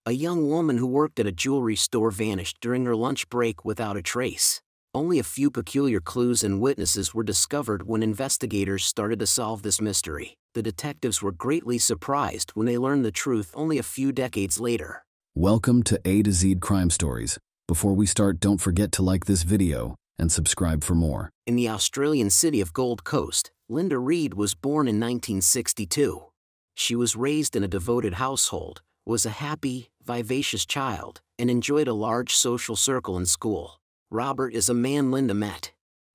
A young woman who worked at a jewelry store vanished during her lunch break without a trace. Only a few peculiar clues and witnesses were discovered when investigators started to solve this mystery. The detectives were greatly surprised when they learned the truth only a few decades later. Welcome to A to Z Crime Stories. Before we start, don't forget to like this video and subscribe for more. In the Australian city of Gold Coast, Linda Reed was born in 1962. She was raised in a devoted household, was a happy, vivacious child, and enjoyed a large social circle in school. Robert is a man Linda met.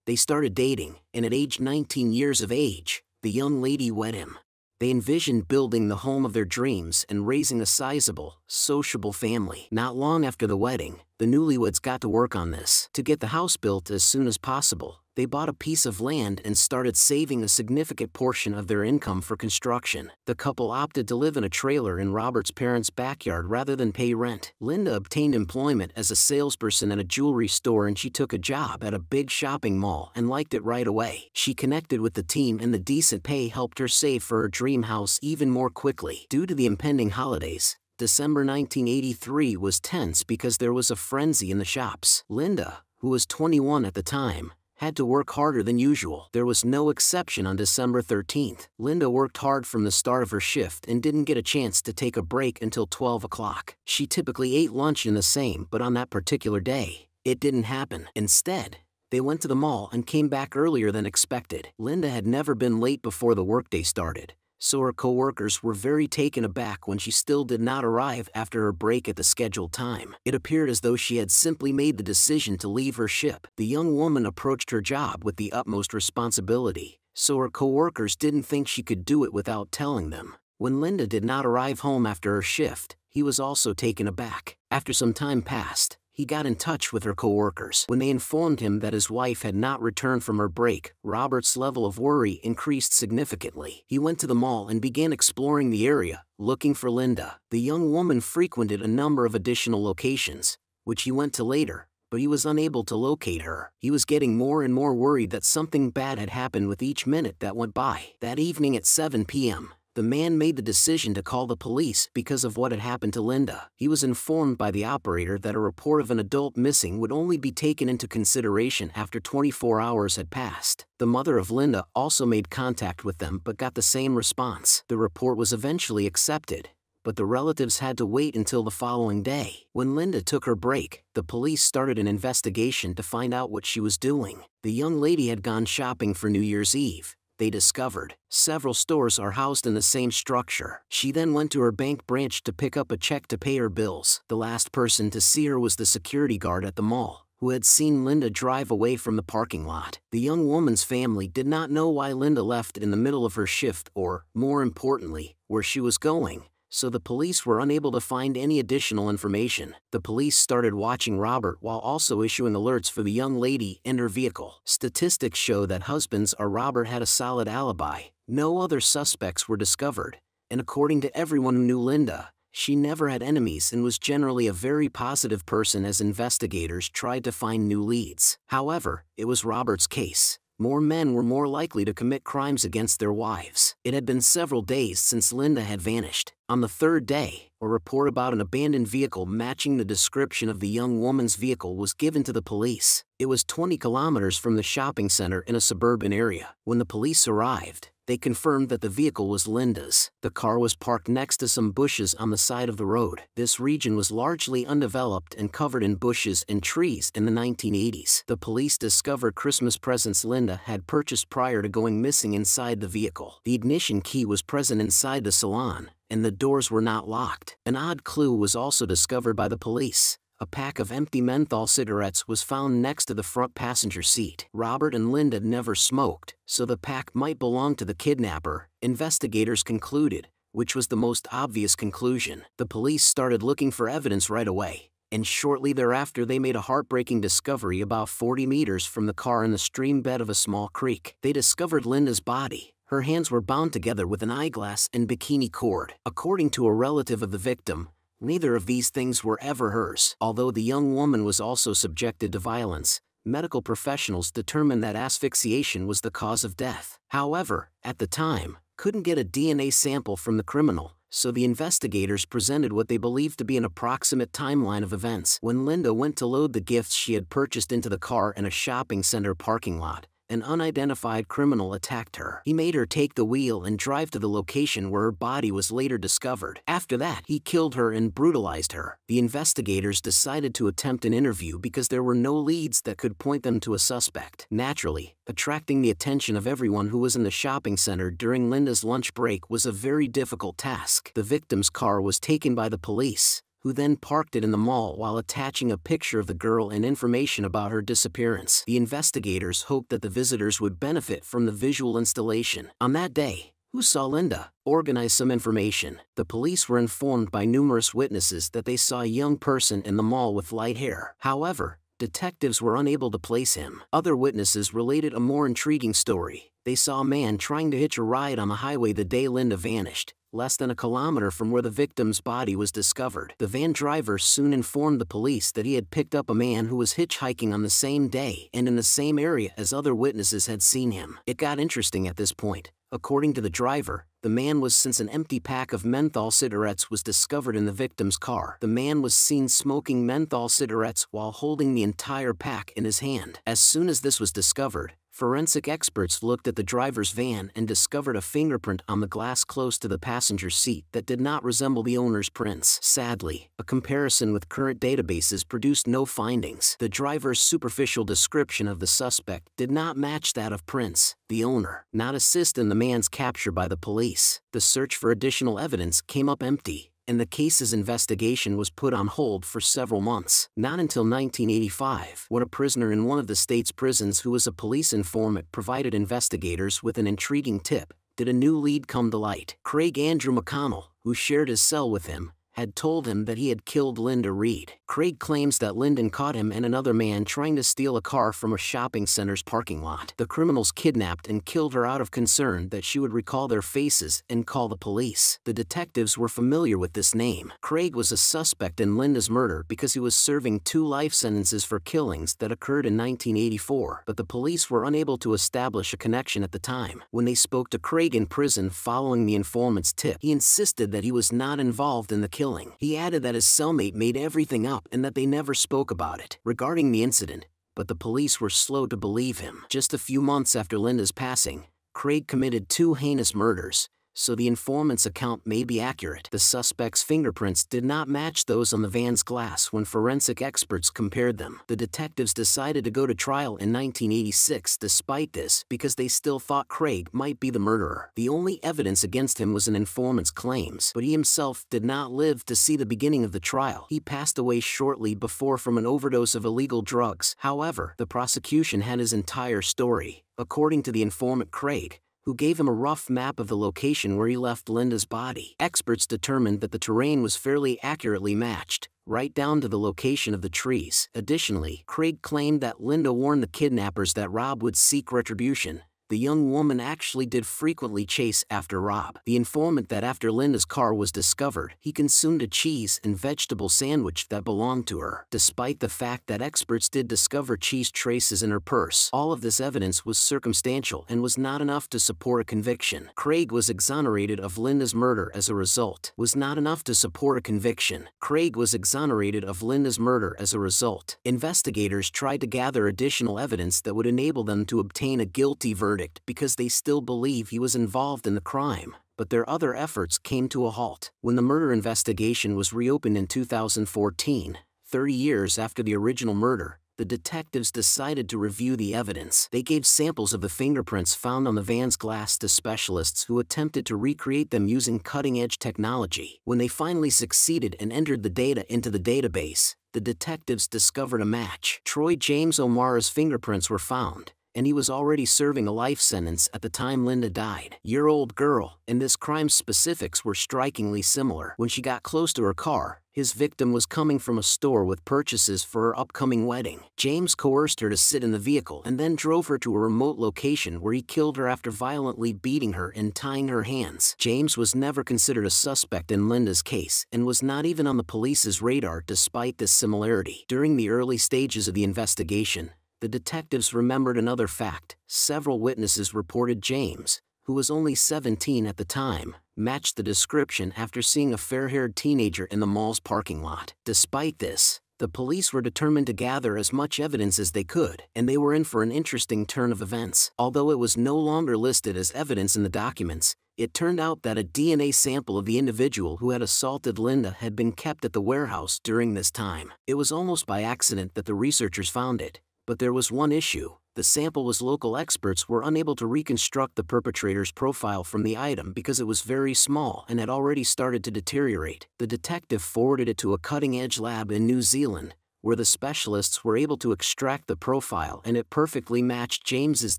They started dating, and at age 19 years of age, the young lady wed him. They envisioned building the home of their dreams and raising a sizable, sociable family. Not long after the wedding, the newlyweds got to work on this. To get the house built as soon as possible, they bought a piece of land and started saving a significant portion of their income for construction. The couple opted to live in a trailer in Robert's parents' backyard rather than pay rent. Linda obtained employment as a salesperson at a jewelry store, and she took a job at a big shopping mall and liked it right away. She connected with the team, and the decent pay helped her save for her dream house even more quickly. Due to the impending holidays, December 1983 was tense because there was a frenzy in the shops. Linda, who was 21 at the time, had to work harder than usual. There was no exception on December 13th. Linda worked hard from the start of her shift and didn't get a chance to take a break until 12 o'clock. She typically ate lunch in the same, but on that particular day, it didn't happen. Instead, they went to the mall and came back earlier than expected. Linda had never been late before the workday started, so her co-workers were very taken aback when she still did not arrive after her break at the scheduled time. It appeared as though she had simply made the decision to leave her ship. The young woman approached her job with the utmost responsibility, so her co-workers didn't think she could do it without telling them. When Linda did not arrive home after her shift, he was also taken aback. After some time passed, he got in touch with her co-workers. When they informed him that his wife had not returned from her break, Robert's level of worry increased significantly. He went to the mall and began exploring the area, looking for Linda. The young woman frequented a number of additional locations, which he went to later, but he was unable to locate her. He was getting more and more worried that something bad had happened with each minute that went by. That evening at 7 p.m., the man made the decision to call the police because of what had happened to Linda. He was informed by the operator that a report of an adult missing would only be taken into consideration after 24 hours had passed. The mother of Linda also made contact with them but got the same response. The report was eventually accepted, but the relatives had to wait until the following day. When Linda took her break, the police started an investigation to find out what she was doing. The young lady had gone shopping for New Year's Eve. They discovered several stores are housed in the same structure. She then went to her bank branch to pick up a check to pay her bills. The last person to see her was the security guard at the mall, who had seen Linda drive away from the parking lot. The young woman's family did not know why Linda left in the middle of her shift or, more importantly, where she was going, so the police were unable to find any additional information. The police started watching Robert while also issuing alerts for the young lady and her vehicle. Statistics show that husbands or Robert had a solid alibi. No other suspects were discovered, and according to everyone who knew Linda, she never had enemies and was generally a very positive person as investigators tried to find new leads. However, it was Robert's case. More men were more likely to commit crimes against their wives. It had been several days since Linda had vanished. On the third day, a report about an abandoned vehicle matching the description of the young woman's vehicle was given to the police. It was 20 kilometers from the shopping center in a suburban area. When the police arrived, they confirmed that the vehicle was Linda's. The car was parked next to some bushes on the side of the road. This region was largely undeveloped and covered in bushes and trees in the 1980s. The police discovered Christmas presents Linda had purchased prior to going missing inside the vehicle. The ignition key was present inside the salon, and the doors were not locked. An odd clue was also discovered by the police. A pack of empty menthol cigarettes was found next to the front passenger seat. Robert and Linda never smoked, so the pack might belong to the kidnapper, investigators concluded, which was the most obvious conclusion. The police started looking for evidence right away, and shortly thereafter they made a heartbreaking discovery about 40 meters from the car in the stream bed of a small creek. They discovered Linda's body. Her hands were bound together with an eyeglass and bikini cord. According to a relative of the victim, neither of these things were ever hers. Although the young woman was also subjected to violence, medical professionals determined that asphyxiation was the cause of death. However, at the time, couldn't get a DNA sample from the criminal, so the investigators presented what they believed to be an approximate timeline of events. When Linda went to load the gifts she had purchased into the car in a shopping center parking lot, an unidentified criminal attacked her. He made her take the wheel and drive to the location where her body was later discovered. After that, he killed her and brutalized her. The investigators decided to attempt an interview because there were no leads that could point them to a suspect. Naturally, attracting the attention of everyone who was in the shopping center during Linda's lunch break was a very difficult task. The victim's car was taken by the police, who then parked it in the mall while attaching a picture of the girl and information about her disappearance. The investigators hoped that the visitors would benefit from the visual installation. On that day, who saw Linda? Organized some information. The police were informed by numerous witnesses that they saw a young person in the mall with light hair. However, detectives were unable to place him. Other witnesses related a more intriguing story. They saw a man trying to hitch a ride on the highway the day Linda vanished, less than a kilometer from where the victim's body was discovered. The van driver soon informed the police that he had picked up a man who was hitchhiking on the same day and in the same area as other witnesses had seen him. It got interesting at this point. According to the driver, the man was since an empty pack of menthol cigarettes was discovered in the victim's car. The man was seen smoking menthol cigarettes while holding the entire pack in his hand. As soon as this was discovered, forensic experts looked at the driver's van and discovered a fingerprint on the glass close to the passenger seat that did not resemble the owner's prints. Sadly, a comparison with current databases produced no findings. The driver's superficial description of the suspect did not match that of Prince, the owner, not assist in the man's capture by the police. The search for additional evidence came up empty, and the case's investigation was put on hold for several months. Not until 1985, when a prisoner in one of the state's prisons who was a police informant provided investigators with an intriguing tip, did a new lead come to light. Craig Andrew McConnell, who shared his cell with him, had told him that he had killed Linda Reed. Craig claims that Lyndon caught him and another man trying to steal a car from a shopping center's parking lot. The criminals kidnapped and killed her out of concern that she would recall their faces and call the police. The detectives were familiar with this name. Craig was a suspect in Linda's murder because he was serving 2 life sentences for killings that occurred in 1984, but the police were unable to establish a connection at the time. When they spoke to Craig in prison following the informant's tip, he insisted that he was not involved in the killing. He added that his cellmate made everything up and that they never spoke about it regarding the incident, but the police were slow to believe him. Just a few months after Linda's passing, Craig committed 2 heinous murders, so the informant's account may be accurate. The suspect's fingerprints did not match those on the van's glass when forensic experts compared them. The detectives decided to go to trial in 1986 despite this because they still thought Craig might be the murderer. The only evidence against him was an informant's claims, but he himself did not live to see the beginning of the trial. He passed away shortly before from an overdose of illegal drugs. However, the prosecution had his entire story. According to the informant Craig, who gave him a rough map of the location where he left Linda's body. Experts determined that the terrain was fairly accurately matched, right down to the location of the trees. Additionally, Craig claimed that Linda warned the kidnappers that Rob would seek retribution. The young woman actually did frequently chase after Rob. The informant that after Linda's car was discovered, he consumed a cheese and vegetable sandwich that belonged to her. Despite the fact that experts did discover cheese traces in her purse, all of this evidence was circumstantial and was not enough to support a conviction. Craig was exonerated of Linda's murder as a result. Was not enough to support a conviction. Craig was exonerated of Linda's murder as a result. Investigators tried to gather additional evidence that would enable them to obtain a guilty verdict because they still believe he was involved in the crime, but their other efforts came to a halt. When the murder investigation was reopened in 2014, 30 years after the original murder, the detectives decided to review the evidence. They gave samples of the fingerprints found on the van's glass to specialists who attempted to recreate them using cutting-edge technology. When they finally succeeded and entered the data into the database, the detectives discovered a match. Troy James O'Mara's fingerprints were found, and he was already serving a life sentence at the time Linda died. Year-old girl, and this crime's specifics were strikingly similar. When she got close to her car, his victim was coming from a store with purchases for her upcoming wedding. James coerced her to sit in the vehicle and then drove her to a remote location where he killed her after violently beating her and tying her hands. James was never considered a suspect in Linda's case and was not even on the police's radar despite this similarity. During the early stages of the investigation, the detectives remembered another fact. Several witnesses reported James, who was only 17 at the time, matched the description after seeing a fair-haired teenager in the mall's parking lot. Despite this, the police were determined to gather as much evidence as they could, and they were in for an interesting turn of events. Although it was no longer listed as evidence in the documents, it turned out that a DNA sample of the individual who had assaulted Linda had been kept at the warehouse during this time. It was almost by accident that the researchers found it, but there was one issue. The sample was local experts were unable to reconstruct the perpetrator's profile from the item because it was very small and had already started to deteriorate. The detective forwarded it to a cutting-edge lab in New Zealand, where the specialists were able to extract the profile and it perfectly matched James's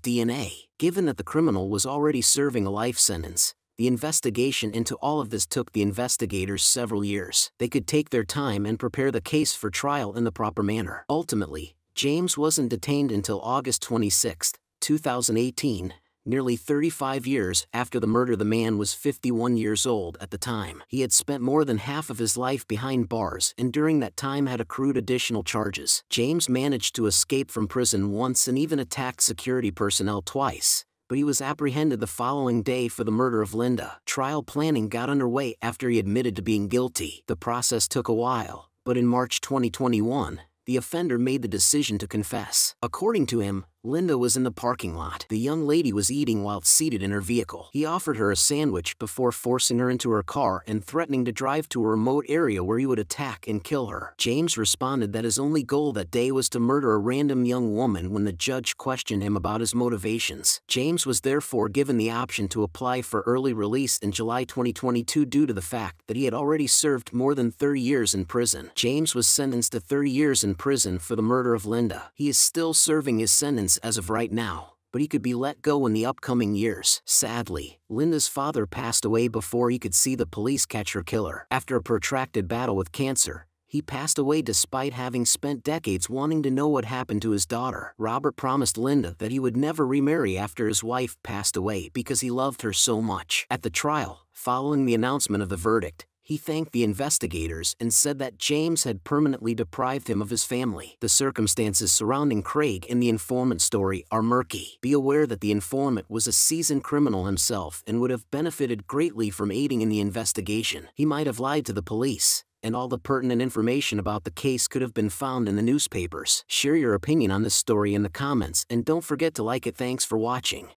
DNA. Given that the criminal was already serving a life sentence, the investigation into all of this took the investigators several years. They could take their time and prepare the case for trial in the proper manner. Ultimately, James wasn't detained until August 26, 2018, nearly 35 years after the murder. The man was 51 years old at the time. He had spent more than half of his life behind bars and during that time had accrued additional charges. James managed to escape from prison once and even attacked security personnel twice, but he was apprehended the following day for the murder of Linda. Trial planning got underway after he admitted to being guilty. The process took a while, but in March 2021, the offender made the decision to confess. According to him, Linda was in the parking lot. The young lady was eating while seated in her vehicle. He offered her a sandwich before forcing her into her car and threatening to drive to a remote area where he would attack and kill her. James responded that his only goal that day was to murder a random young woman when the judge questioned him about his motivations. James was therefore given the option to apply for early release in July 2022 due to the fact that he had already served more than 30 years in prison. James was sentenced to 30 years in prison for the murder of Linda. He is still serving his sentence as of right now, but he could be let go in the upcoming years. Sadly, Linda's father passed away before he could see the police catch her killer. After a protracted battle with cancer, he passed away despite having spent decades wanting to know what happened to his daughter. Robert promised Linda that he would never remarry after his wife passed away because he loved her so much. At the trial, following the announcement of the verdict, he thanked the investigators and said that James had permanently deprived him of his family. The circumstances surrounding Craig and the informant story are murky. Be aware that the informant was a seasoned criminal himself and would have benefited greatly from aiding in the investigation. He might have lied to the police, and all the pertinent information about the case could have been found in the newspapers. Share your opinion on this story in the comments and don't forget to like it. Thanks for watching.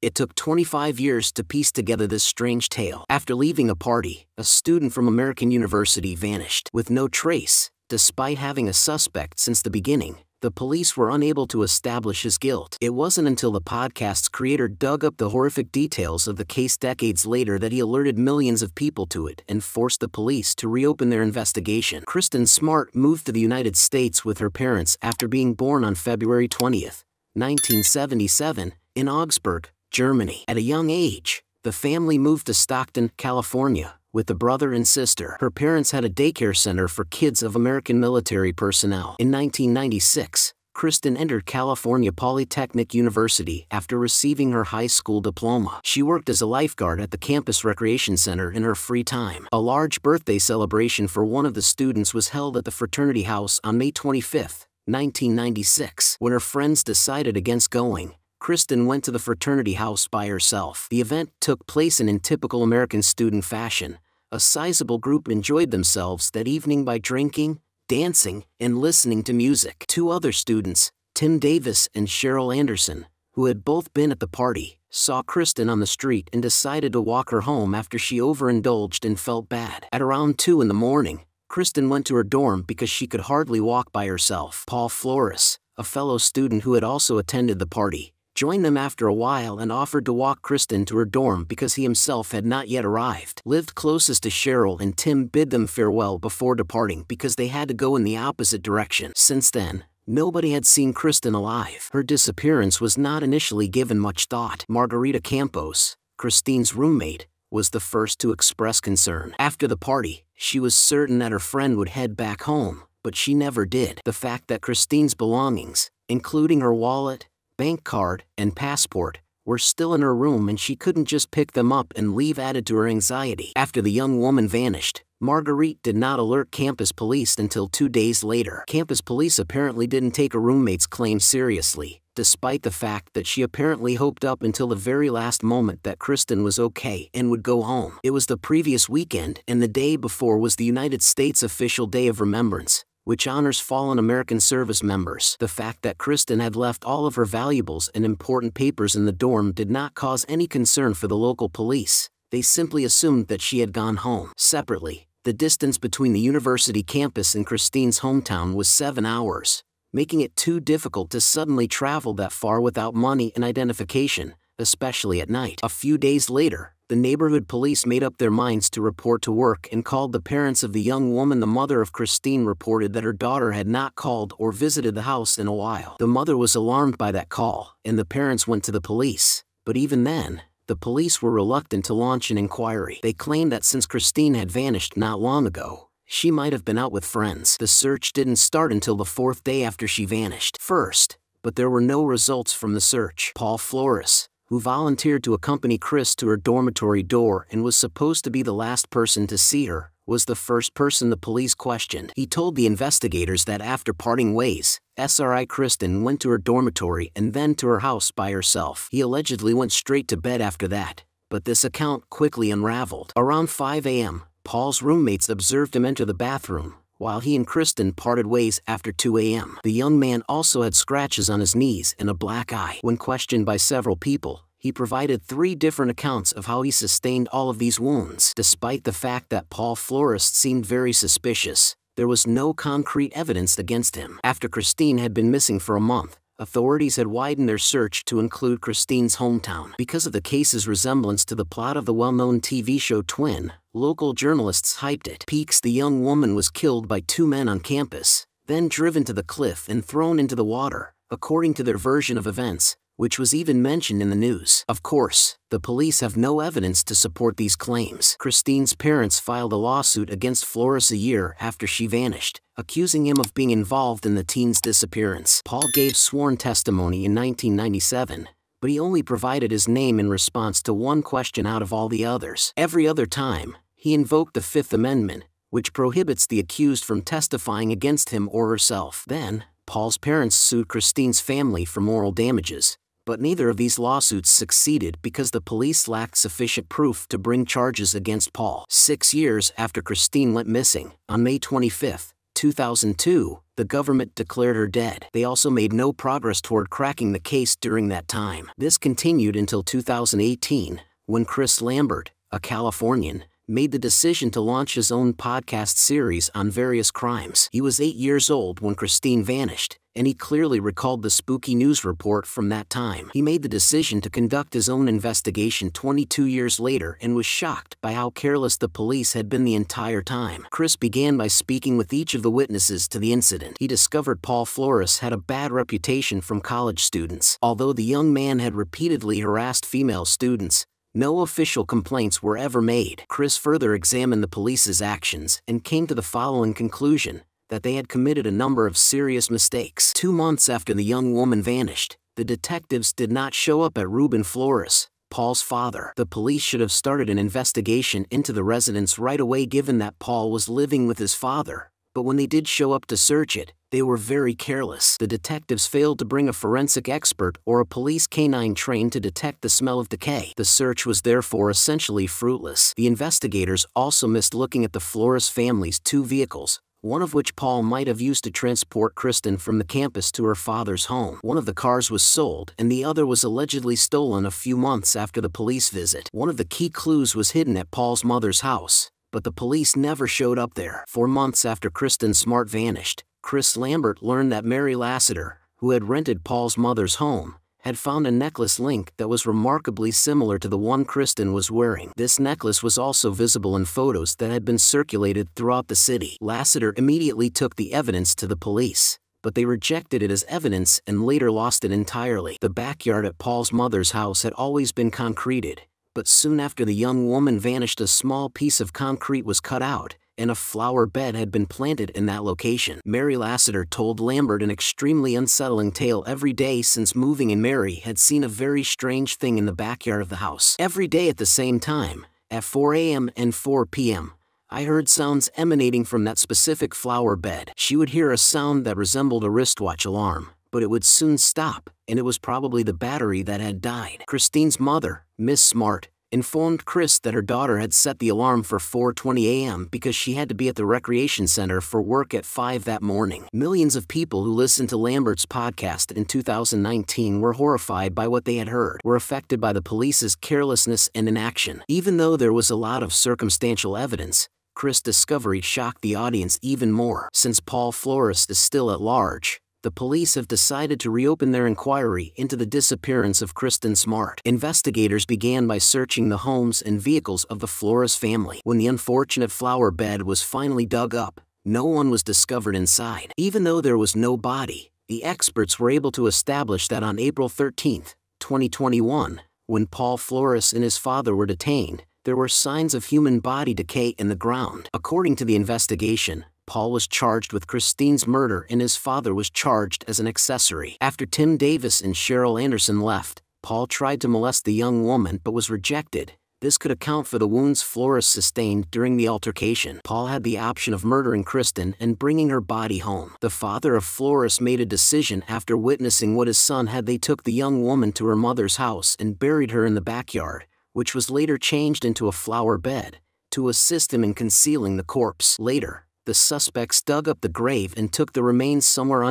It took 25 years to piece together this strange tale. After leaving a party, a student from American University vanished. With no trace, despite having a suspect since the beginning, the police were unable to establish his guilt. It wasn't until the podcast's creator dug up the horrific details of the case decades later that he alerted millions of people to it and forced the police to reopen their investigation. Kristen Smart moved to the United States with her parents after being born on February 20, 1977, in Augsburg, Germany. At a young age, the family moved to Stockton, California, with the brother and sister. Her parents had a daycare center for kids of American military personnel. In 1996, Kristen entered California Polytechnic University after receiving her high school diploma. She worked as a lifeguard at the campus recreation center in her free time. A large birthday celebration for one of the students was held at the fraternity house on May 25, 1996. When her friends decided against going, Kristen went to the fraternity house by herself. The event took place in typical American student fashion. A sizable group enjoyed themselves that evening by drinking, dancing, and listening to music. Two other students, Tim Davis and Cheryl Anderson, who had both been at the party, saw Kristen on the street and decided to walk her home after she overindulged and felt bad. At around 2 in the morning, Kristen went to her dorm because she could hardly walk by herself. Paul Flores, a fellow student who had also attended the party, joined them after a while and offered to walk Kristen to her dorm because he himself had not yet arrived. Lived closest to Cheryl and Tim bid them farewell before departing because they had to go in the opposite direction. Since then, nobody had seen Kristen alive. Her disappearance was not initially given much thought. Margarita Campos, Christine's roommate, was the first to express concern. After the party, she was certain that her friend would head back home, but she never did. The fact that Christine's belongings, including her wallet, bank card, and passport, were still in her room and she couldn't just pick them up and leave added to her anxiety. After the young woman vanished, Marguerite did not alert campus police until 2 days later. Campus police apparently didn't take a roommate's claim seriously, despite the fact that she apparently hoped up until the very last moment that Kristen was okay and would go home. It was the previous weekend, and the day before was the United States official Day of Remembrance, which honors fallen American service members. The fact that Kristen had left all of her valuables and important papers in the dorm did not cause any concern for the local police. They simply assumed that she had gone home. Separately, the distance between the university campus and Christine's hometown was 7 hours, making it too difficult to suddenly travel that far without money and identification, especially at night. A few days later, the neighborhood police made up their minds to report to work and called the parents of the young woman. The mother of Christine reported that her daughter had not called or visited the house in a while. The mother was alarmed by that call, and the parents went to the police. But even then, the police were reluctant to launch an inquiry. They claimed that since Christine had vanished not long ago, she might have been out with friends. The search didn't start until the 4th day after she vanished. First, but there were no results from the search. Paul Flores, who volunteered to accompany Chris to her dormitory door and was supposed to be the last person to see her, was the first person the police questioned. He told the investigators that after parting ways, SRI Kristen went to her dormitory and then to her house by herself. He allegedly went straight to bed after that, but this account quickly unraveled. Around 5 a.m., Paul's roommates observed him enter the bathroom, while he and Kristen parted ways after 2 a.m. The young man also had scratches on his knees and a black eye. When questioned by several people, he provided 3 different accounts of how he sustained all of these wounds. Despite the fact that Paul Flores seemed very suspicious, there was no concrete evidence against him. After Christine had been missing for a month, authorities had widened their search to include Christine's hometown. Because of the case's resemblance to the plot of the well-known TV show Twin, local journalists hyped it. Peaks: the young woman was killed by 2 men on campus, then driven to the cliff and thrown into the water, according to their version of events, which was even mentioned in the news. Of course, the police have no evidence to support these claims. Christine's parents filed a lawsuit against Flores a year after she vanished, accusing him of being involved in the teen's disappearance. Paul gave sworn testimony in 1997, but he only provided his name in response to one question out of all the others. Every other time, he invoked the Fifth Amendment, which prohibits the accused from testifying against him or herself. Then, Paul's parents sued Christine's family for moral damages, but neither of these lawsuits succeeded because the police lacked sufficient proof to bring charges against Paul. 6 years after Christine went missing, on May 25, 2002, the government declared her dead. They also made no progress toward cracking the case during that time. This continued until 2018, when Chris Lambert, a Californian, made the decision to launch his own podcast series on various crimes. He was 8 years old when Christine vanished, and he clearly recalled the spooky news report from that time. He made the decision to conduct his own investigation 22 years later and was shocked by how careless the police had been the entire time. Chris began by speaking with each of the witnesses to the incident. He discovered Paul Flores had a bad reputation from college students. Although the young man had repeatedly harassed female students, no official complaints were ever made. Chris further examined the police's actions and came to the following conclusion: that they had committed a number of serious mistakes. 2 months after the young woman vanished, the detectives did not show up at Ruben Flores, Paul's father. The police should have started an investigation into the residence right away, given that Paul was living with his father, but when they did show up to search it, they were very careless. The detectives failed to bring a forensic expert or a police canine trained to detect the smell of decay. The search was therefore essentially fruitless. The investigators also missed looking at the Flores family's 2 vehicles, one of which Paul might have used to transport Kristen from the campus to her father's home. One of the cars was sold, and the other was allegedly stolen a few months after the police visit. One of the key clues was hidden at Paul's mother's house, but the police never showed up there. 4 months after Kristen Smart vanished, Chris Lambert learned that Mary Lassiter, who had rented Paul's mother's home, had found a necklace link that was remarkably similar to the one Kristen was wearing. This necklace was also visible in photos that had been circulated throughout the city. Lassiter immediately took the evidence to the police, but they rejected it as evidence and later lost it entirely. The backyard at Paul's mother's house had always been concreted, but soon after the young woman vanished, a small piece of concrete was cut out, and a flower bed had been planted in that location. Mary Lassiter told Lambert an extremely unsettling tale every day since moving in. Mary had seen a very strange thing in the backyard of the house. Every day at the same time, at 4 a.m. and 4 p.m., I heard sounds emanating from that specific flower bed. She would hear a sound that resembled a wristwatch alarm, but it would soon stop, and it was probably the battery that had died. Christine's mother, Miss Smart, informed Chris that her daughter had set the alarm for 4:20 a.m. because she had to be at the recreation center for work at 5 that morning. Millions of people who listened to Lambert's podcast in 2019 were horrified by what they had heard, were affected by the police's carelessness and inaction. Even though there was a lot of circumstantial evidence, Chris' discovery shocked the audience even more. Since Paul Flores is still at large, the police have decided to reopen their inquiry into the disappearance of Kristen Smart. Investigators began by searching the homes and vehicles of the Flores family. When the unfortunate flower bed was finally dug up, no one was discovered inside. Even though there was no body, the experts were able to establish that on April 13, 2021, when Paul Flores and his father were detained, there were signs of human body decay in the ground. According to the investigation, Paul was charged with Christine's murder and his father was charged as an accessory. After Tim Davis and Cheryl Anderson left, Paul tried to molest the young woman but was rejected. This could account for the wounds Flores sustained during the altercation. Paul had the option of murdering Kristen and bringing her body home. The father of Flores made a decision after witnessing what his son had. They took the young woman to her mother's house and buried her in the backyard, which was later changed into a flower bed, to assist him in concealing the corpse. Later, the suspects dug up the grave and took the remains somewhere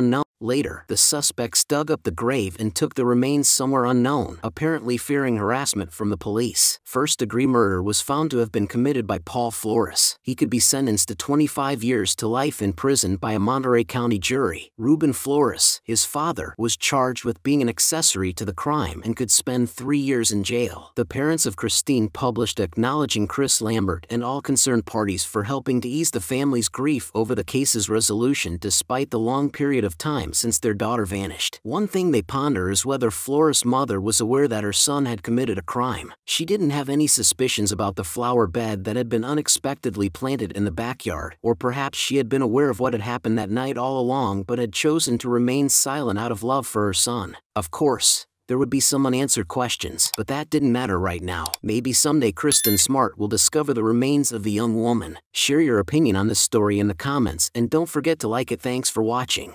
unknown. Apparently fearing harassment from the police. First-degree murder was found to have been committed by Paul Flores. He could be sentenced to 25 years to life in prison by a Monterey County jury. Ruben Flores, his father, was charged with being an accessory to the crime and could spend 3 years in jail. The parents of Christine published acknowledging Chris Lambert and all concerned parties for helping to ease the family's grief over the case's resolution despite the long period of time since their daughter vanished. One thing they ponder is whether Flores' mother was aware that her son had committed a crime. She didn't have any suspicions about the flower bed that had been unexpectedly planted in the backyard, or perhaps she had been aware of what had happened that night all along but had chosen to remain silent out of love for her son. Of course, there would be some unanswered questions, but that didn't matter right now. Maybe someday Kristen Smart will discover the remains of the young woman. Share your opinion on this story in the comments and don't forget to like it. Thanks for watching.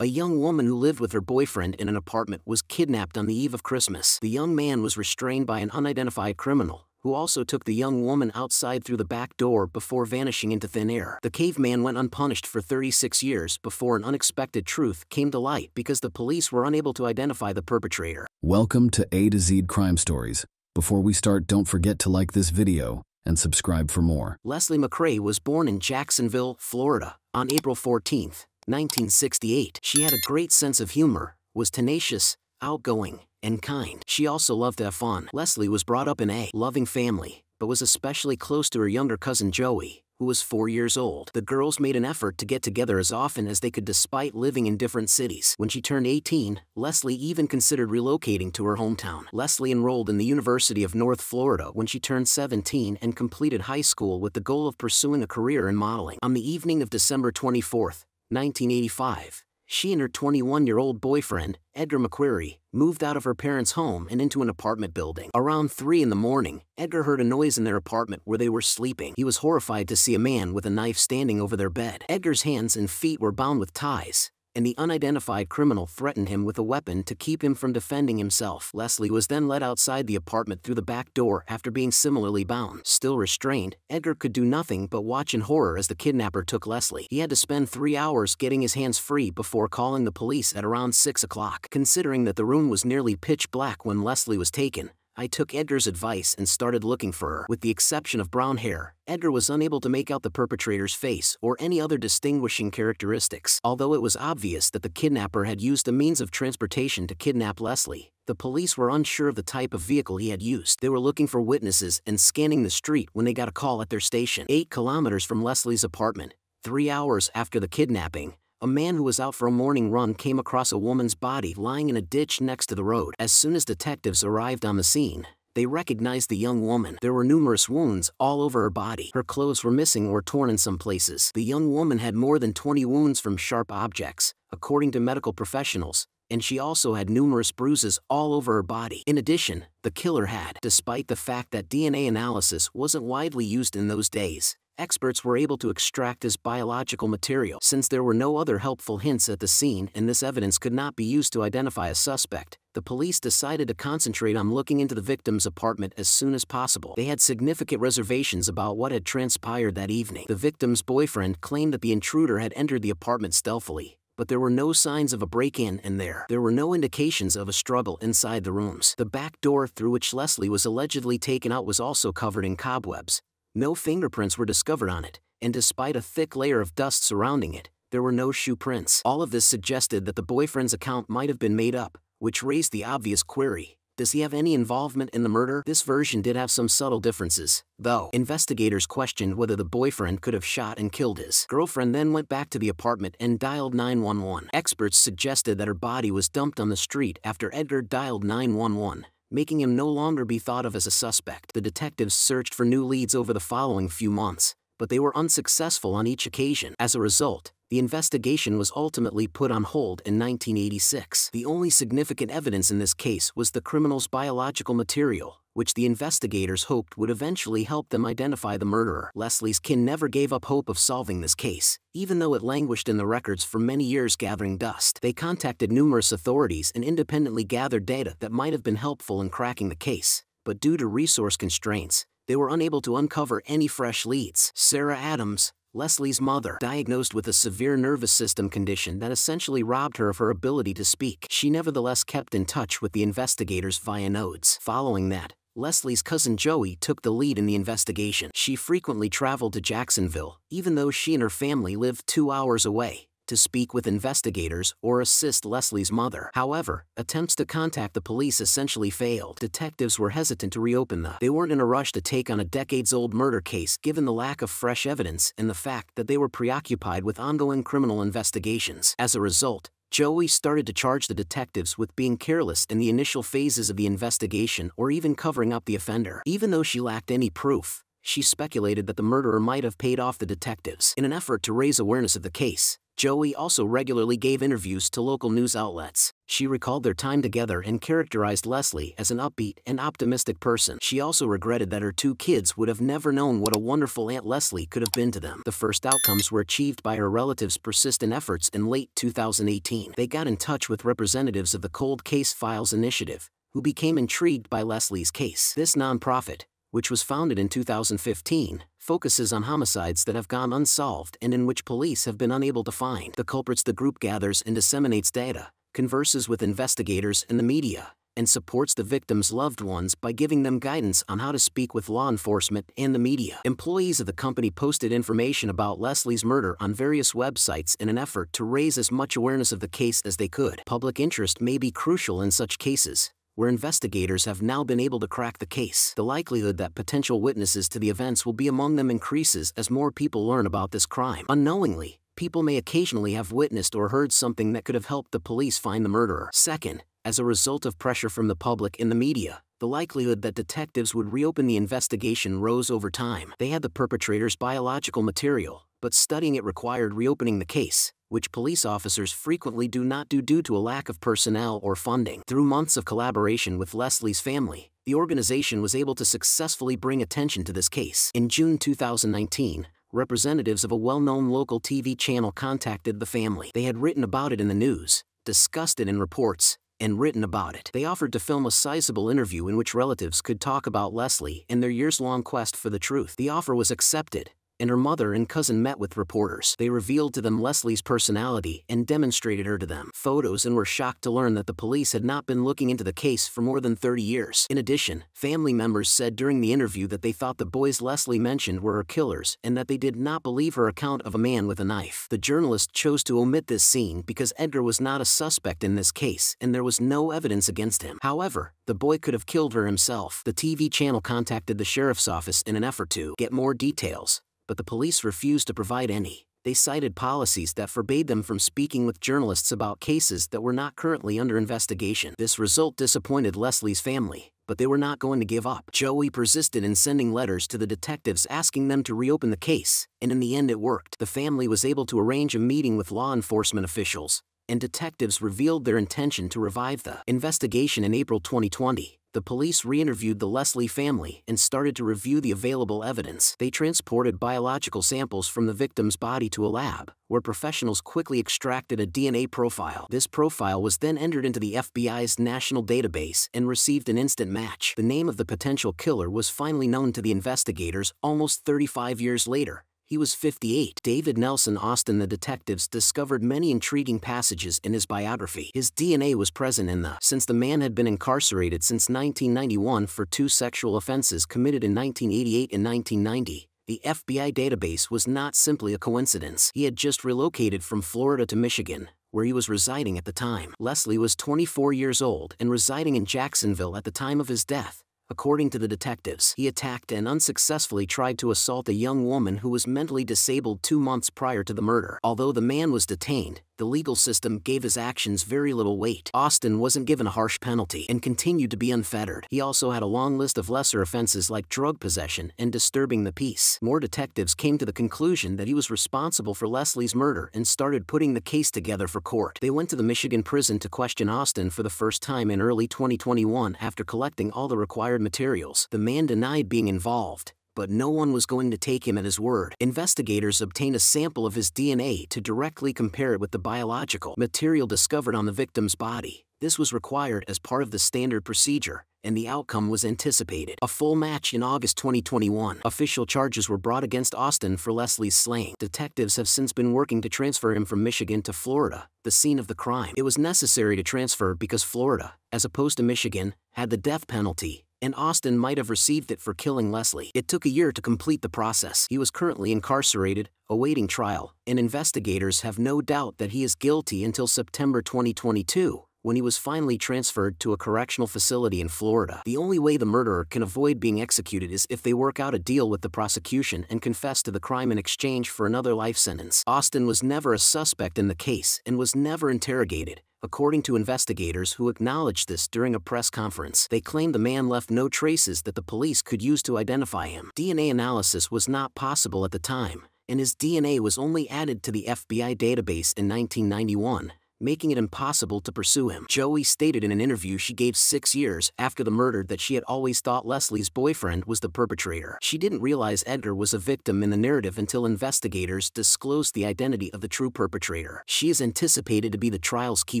A young woman who lived with her boyfriend in an apartment was kidnapped on the eve of Christmas. The young man was restrained by an unidentified criminal, who also took the young woman outside through the back door before vanishing into thin air. The caveman went unpunished for 36 years before an unexpected truth came to light because the police were unable to identify the perpetrator. Welcome to A to Z Crime Stories. Before we start, don't forget to like this video and subscribe for more. Leslie McRae was born in Jacksonville, Florida, on April 14, 1968. She had a great sense of humor, was tenacious, outgoing, and kind. She also loved to have fun. Leslie was brought up in a loving family, but was especially close to her younger cousin Joey, who was 4 years old. The girls made an effort to get together as often as they could despite living in different cities. When she turned 18, Leslie even considered relocating to her hometown. Leslie enrolled in the University of North Florida when she turned 17 and completed high school with the goal of pursuing a career in modeling. On the evening of December 24, 1985, she and her 21-year-old boyfriend, Edgar McQuarrie, moved out of her parents' home and into an apartment building. Around 3 in the morning, Edgar heard a noise in their apartment where they were sleeping. He was horrified to see a man with a knife standing over their bed. Edgar's hands and feet were bound with ties, and the unidentified criminal threatened him with a weapon to keep him from defending himself. Leslie was then led outside the apartment through the back door after being similarly bound. Still restrained, Edgar could do nothing but watch in horror as the kidnapper took Leslie. He had to spend 3 hours getting his hands free before calling the police at around 6 o'clock. Considering that the room was nearly pitch black when Leslie was taken, I took Edgar's advice and started looking for her. With the exception of brown hair, Edgar was unable to make out the perpetrator's face or any other distinguishing characteristics. Although it was obvious that the kidnapper had used a means of transportation to kidnap Leslie, the police were unsure of the type of vehicle he had used. They were looking for witnesses and scanning the street when they got a call at their station. 8 kilometers from Leslie's apartment, 3 hours after the kidnapping, a man who was out for a morning run came across a woman's body lying in a ditch next to the road. As soon as detectives arrived on the scene, they recognized the young woman. There were numerous wounds all over her body. Her clothes were missing or torn in some places. The young woman had more than 20 wounds from sharp objects, according to medical professionals, and she also had numerous bruises all over her body. In addition, the killer had, despite the fact that DNA analysis wasn't widely used in those days, experts were able to extract his biological material. Since there were no other helpful hints at the scene and this evidence could not be used to identify a suspect, the police decided to concentrate on looking into the victim's apartment as soon as possible. They had significant reservations about what had transpired that evening. The victim's boyfriend claimed that the intruder had entered the apartment stealthily, but there were no signs of a break-in and there were no indications of a struggle inside the rooms. The back door through which Leslie was allegedly taken out was also covered in cobwebs. No fingerprints were discovered on it, and despite a thick layer of dust surrounding it, there were no shoe prints. All of this suggested that the boyfriend's account might have been made up, which raised the obvious query: does he have any involvement in the murder? This version did have some subtle differences, though. Investigators questioned whether the boyfriend could have shot and killed his girlfriend, then went back to the apartment and dialed 911. Experts suggested that her body was dumped on the street after Edgar dialed 911. Making him no longer be thought of as a suspect. The detectives searched for new leads over the following few months, but they were unsuccessful on each occasion. As a result, the investigation was ultimately put on hold in 1986. The only significant evidence in this case was the criminal's biological material, which the investigators hoped would eventually help them identify the murderer. Leslie's kin never gave up hope of solving this case, even though it languished in the records for many years gathering dust. They contacted numerous authorities and independently gathered data that might have been helpful in cracking the case, but due to resource constraints, they were unable to uncover any fresh leads. Sarah Adams, Leslie's mother, diagnosed with a severe nervous system condition that essentially robbed her of her ability to speak. She nevertheless kept in touch with the investigators via notes. Following that, Leslie's cousin Joey took the lead in the investigation. She frequently traveled to Jacksonville, even though she and her family lived 2 hours away, to speak with investigators or assist Leslie's mother. However, attempts to contact the police essentially failed. Detectives were hesitant to reopen They weren't in a rush to take on a decades-old murder case given the lack of fresh evidence and the fact that they were preoccupied with ongoing criminal investigations. As a result, Joey started to charge the detectives with being careless in the initial phases of the investigation or even covering up the offender. Even though she lacked any proof, she speculated that the murderer might have paid off the detectives. In an effort to raise awareness of the case, Joey also regularly gave interviews to local news outlets. She recalled their time together and characterized Leslie as an upbeat and optimistic person. She also regretted that her 2 kids would have never known what a wonderful Aunt Leslie could have been to them. The first outcomes were achieved by her relatives' persistent efforts in late 2018. They got in touch with representatives of the Cold Case Files Initiative, who became intrigued by Leslie's case. This nonprofit, which was founded in 2015, focuses on homicides that have gone unsolved and in which police have been unable to find the culprits. The group gathers and disseminates data, converses with investigators and the media, and supports the victims' loved ones by giving them guidance on how to speak with law enforcement and the media. Employees of the company posted information about Leslie's murder on various websites in an effort to raise as much awareness of the case as they could. Public interest may be crucial in such cases, where investigators have now been able to crack the case. The likelihood that potential witnesses to the events will be among them increases as more people learn about this crime. Unknowingly, people may occasionally have witnessed or heard something that could have helped the police find the murderer. Second, as a result of pressure from the public and the media, the likelihood that detectives would reopen the investigation rose over time. They had the perpetrator's biological material, but studying it required reopening the case, which police officers frequently do not do due to a lack of personnel or funding. Through months of collaboration with Leslie's family, the organization was able to successfully bring attention to this case. In June 2019, representatives of a well-known local TV channel contacted the family. They had written about it in the news, discussed it in reports, and written about it. They offered to film a sizable interview in which relatives could talk about Leslie and their years-long quest for the truth. The offer was accepted, and her mother and cousin met with reporters. They revealed to them Leslie's personality and demonstrated her to them photos and were shocked to learn that the police had not been looking into the case for more than 30 years. In addition, family members said during the interview that they thought the boys Leslie mentioned were her killers and that they did not believe her account of a man with a knife. The journalist chose to omit this scene because Edgar was not a suspect in this case and there was no evidence against him. However, the boy could have killed her himself. The TV channel contacted the sheriff's office in an effort to get more details, but the police refused to provide any. They cited policies that forbade them from speaking with journalists about cases that were not currently under investigation. This result disappointed Leslie's family, but they were not going to give up. Joey persisted in sending letters to the detectives asking them to reopen the case, and in the end it worked. The family was able to arrange a meeting with law enforcement officials, and detectives revealed their intention to revive the investigation in April 2020. The police re-interviewed the Leslie family and started to review the available evidence. They transported biological samples from the victim's body to a lab, where professionals quickly extracted a DNA profile. This profile was then entered into the FBI's national database and received an instant match. The name of the potential killer was finally known to the investigators almost 35 years later. He was 58. David Nelson Austin. The detectives discovered many intriguing passages in his biography. His DNA was present in since the man had been incarcerated since 1991 for 2 sexual offenses committed in 1988 and 1990. The FBI database was not simply a coincidence. He had just relocated from Florida to Michigan, where he was residing at the time. Leslie was 24 years old and residing in Jacksonville at the time of his death. According to the detectives, he attacked and unsuccessfully tried to assault a young woman who was mentally disabled 2 months prior to the murder. Although the man was detained, the legal system gave his actions very little weight. Austin wasn't given a harsh penalty and continued to be unfettered. He also had a long list of lesser offenses like drug possession and disturbing the peace. More detectives came to the conclusion that he was responsible for Leslie's murder and started putting the case together for court. They went to the Michigan prison to question Austin for the first time in early 2021 after collecting all the required materials. The man denied being involved, but no one was going to take him at his word. Investigators obtained a sample of his DNA to directly compare it with the biological material discovered on the victim's body. This was required as part of the standard procedure, and the outcome was anticipated. A full match in August 2021. Official charges were brought against Austin for Leslie's slaying. Detectives have since been working to transfer him from Michigan to Florida, the scene of the crime. It was necessary to transfer because Florida, as opposed to Michigan, had the death penalty, and Austin might have received it for killing Leslie. It took a year to complete the process. He was currently incarcerated, awaiting trial, and investigators have no doubt that he is guilty until September 2022, when he was finally transferred to a correctional facility in Florida. The only way the murderer can avoid being executed is if they work out a deal with the prosecution and confess to the crime in exchange for another life sentence. Austin was never a suspect in the case and was never interrogated, according to investigators who acknowledged this during a press conference. They claimed the man left no traces that the police could use to identify him. DNA analysis was not possible at the time, and his DNA was only added to the FBI database in 1991, making it impossible to pursue him. Joey stated in an interview she gave 6 years after the murder that she had always thought Leslie's boyfriend was the perpetrator. She didn't realize Edgar was a victim in the narrative until investigators disclosed the identity of the true perpetrator. She is anticipated to be the trial's key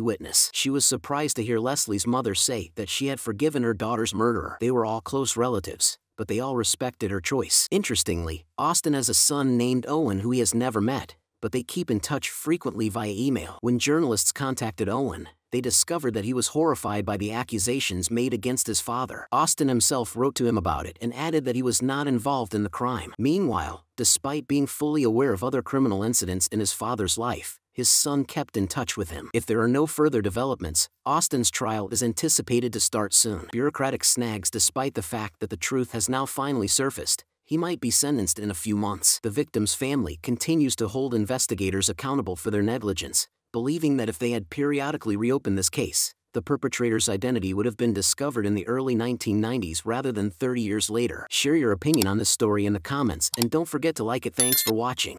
witness. She was surprised to hear Leslie's mother say that she had forgiven her daughter's murderer. They were all close relatives, but they all respected her choice. Interestingly, Austin has a son named Owen who he has never met, but they keep in touch frequently via email. When journalists contacted Owen, they discovered that he was horrified by the accusations made against his father. Austin himself wrote to him about it and added that he was not involved in the crime. Meanwhile, despite being fully aware of other criminal incidents in his father's life, his son kept in touch with him. If there are no further developments, Austin's trial is anticipated to start soon. Bureaucratic snags. Despite the fact that the truth has now finally surfaced, he might be sentenced in a few months. The victim's family continues to hold investigators accountable for their negligence, believing that if they had periodically reopened this case, the perpetrator's identity would have been discovered in the early 1990s rather than 30 years later. Share your opinion on this story in the comments and don't forget to like it. Thanks for watching.